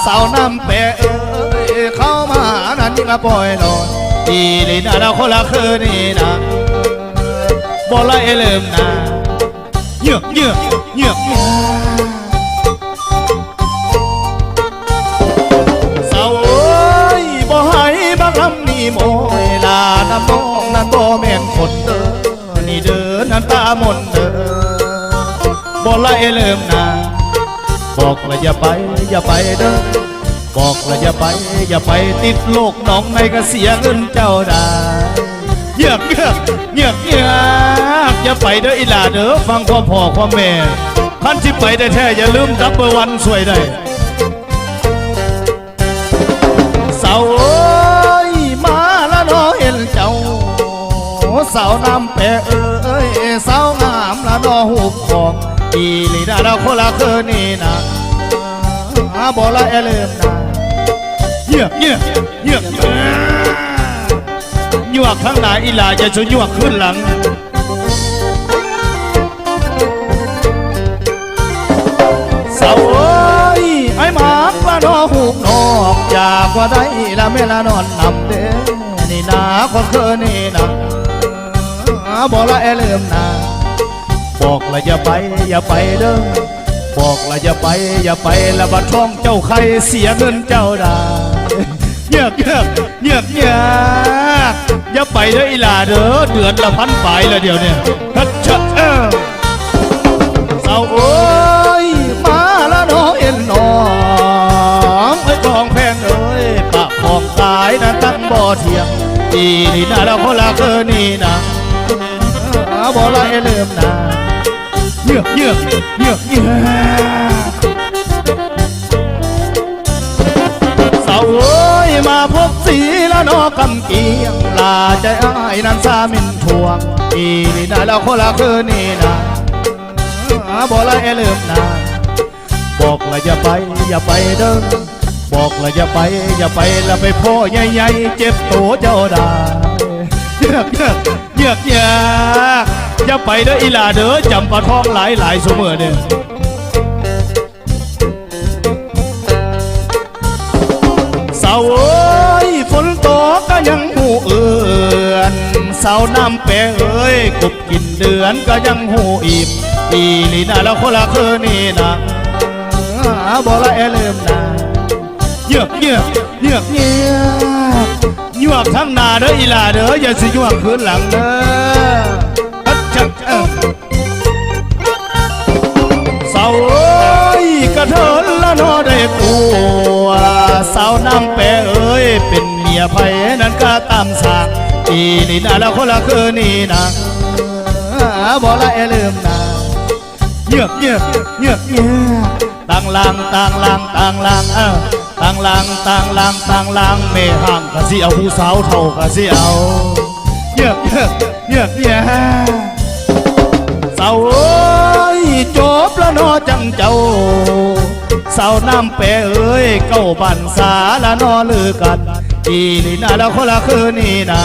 สาวน้ำแปะเอ้ยเข้ามานั้นก็ปล่อยนอนอีลีน่าเราคนละคืนนี่นะบ่ไล่เริ่มนะเยือกเยือกเยือกสาวเอ้ยบ่ให้บักลำนี่โมยลาน้ำน้องนั้นบ่แม่นคนเด้อนี่เด้อน้ำตามนเด้อบ่ไล่เริ่มนะบอกละอย่าไปอย่าไปเด้อบอกละอย่าไปอย่าไปติดโลกน้องในก็เสียเงินเจ้าได้เยือกเยือกเยือกเยือกอย่าไปเด้ออีหล่าเด้อฟังความพ่อความแม่ท่านที่ไปได้แท้อย่าลืมดับเบอร์วันสวยได้สาวเอ้ยมาแล้วน้อเห็นเจ้าสาวน้ำแปะเอ้ยสาวงามแล้วน้อหูบของอีลีน่าเราคนละคืนนี่นะบ่ละเริ่มนะเยือกเยือกเยือกยวกข้างหน้าอีหล่าจะช่วยยวกขึ้นหลังสาวเอ้ยไอ้หมากละนอหูกนอกจากว่าได้ละเมละนอนนำเด้นี่นาคนคืนนี่นะบ่ละเริ่มนะบอกละอย่าไปอย่าไปเด้อบอกละอย่าไปอย่าไปละบัดท้องเจ้าใครเสียเงินเจ้าได้เยือกเยือกเยือกเยือกอย่าไปเด้ออีหล่าเด้อเดือนละพันปลายละเดี๋ยวเนี่ยฮัทชะสาวโอ้ยมาละน้องเอ็นน้องไอ้ทองแพงเอ้ยปะทองตายนะตั้งบ่อเทียงอีนี่นะเราคนละคืนนี่นะบ่ละเริ่มนะเยือกเยือกเยือกเยือกสาวเอ้ยมาพบสีละนอกำเกียงลาใจอ้ายนั้นสามินทวงอีนี่นะเราคนละคืนนี่นะบ่ละเริ่มนะบอกละอย่าไปอย่าไปเด้อบอกละอย่าไปอย่าไปละไปพ่อใหญ่ๆเจ็บตัวเจ้าได้เยือกเยือกเยือกเยือกอย่าไปเด้ออีหล่าเด้อจำปลาทองหลายเสมอเด้อสาวเอ้ยฝนตกก็ยังหูเอือนสาวน้ำแปะเอ้ยกบกินเดือนก็ยังหูอิ่มอีลีน่าเราคนละคืนนี่นะบ่ละเริ่มนะเยือกเยือกเยือกเยือกยวกทั้งหน้าเด้ออีหล่าเด้ออย่าสิยวกคืนหลังเด้อสาวเอ้ยกระเทินละนอได้ตัวสาวน้ำแปะเอ้ยเป็นเมียไผ่นั้นก็ตามสากอีนี่นะแล้วคนละคืนนี่นะบ่ละเริ่มนะเยือกเยือกเยือกเยือกต่างลางต่างลางต่างลางต่างลางต่างลางต่างลางเมห่างกะสิเอาผู้สาวเท่ากะสิเอาเยือกเยือกเยือกเยือกสาวเอ้ยจบแล้วนอจังเจ้าสาวน้ำแปะเอ้ยเก้าบันสาละนอลือกันอีนี่นะแล้วคนละคืนนี่นะ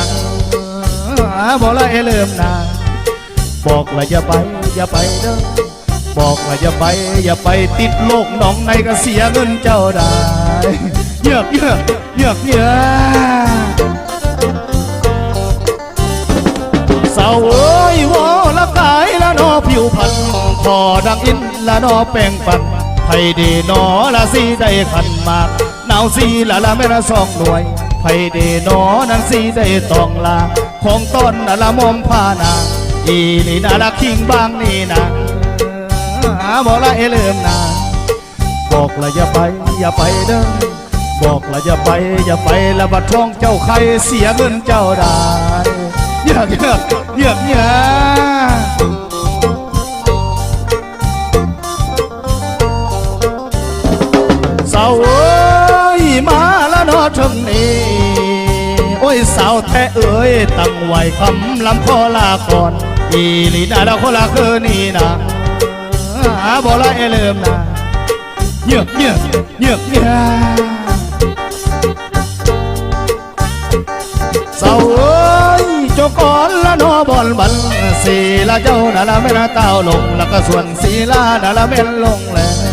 บอกละเริ่มนะบอกละอย่าไปอย่าไปเด้อบอกละอย่าไปอย่าไปติดโลกน้องในก็เสียเงินเจ้าได้เยือกเยือกเยือกเยือกสาวเอ้ยวอละกายละนอผิวพันพอดังอินละนอแป้งปันไผ่ดีนอละสีได้ขันมากหนาวสีละแม่ละสองหน่วยไผ่ดีนอนั้นสีได้ตองลาของต้นละมอมผ้านาอีนี่น่าละคิงบางนี่นะบอกละเริ่มนะบอกละอย่าไปอย่าไปเด้อบอกละอย่าไปอย่าไปละบัดท้องเจ้าใครเสียเงินเจ้าได้เยือกเยือกเยือกเยือกสาวเอ้ยมาแล้วนอถึงนี่โอ้ยสาวแท้เอ้ยตั้งไว้คำลำคอลาก่อนอีลีน่าเราคนละคืนนี่นะบ่ละเริ่มนะเยือกเยือกเยือกเยือกสาวเอ้ยเจ้าก่อนละนอบอลบันสีละเจ้าน่ะละแม่ละเต้าลงแล้วก็ส่วนสีละน่ะละแม่ลงแล้ว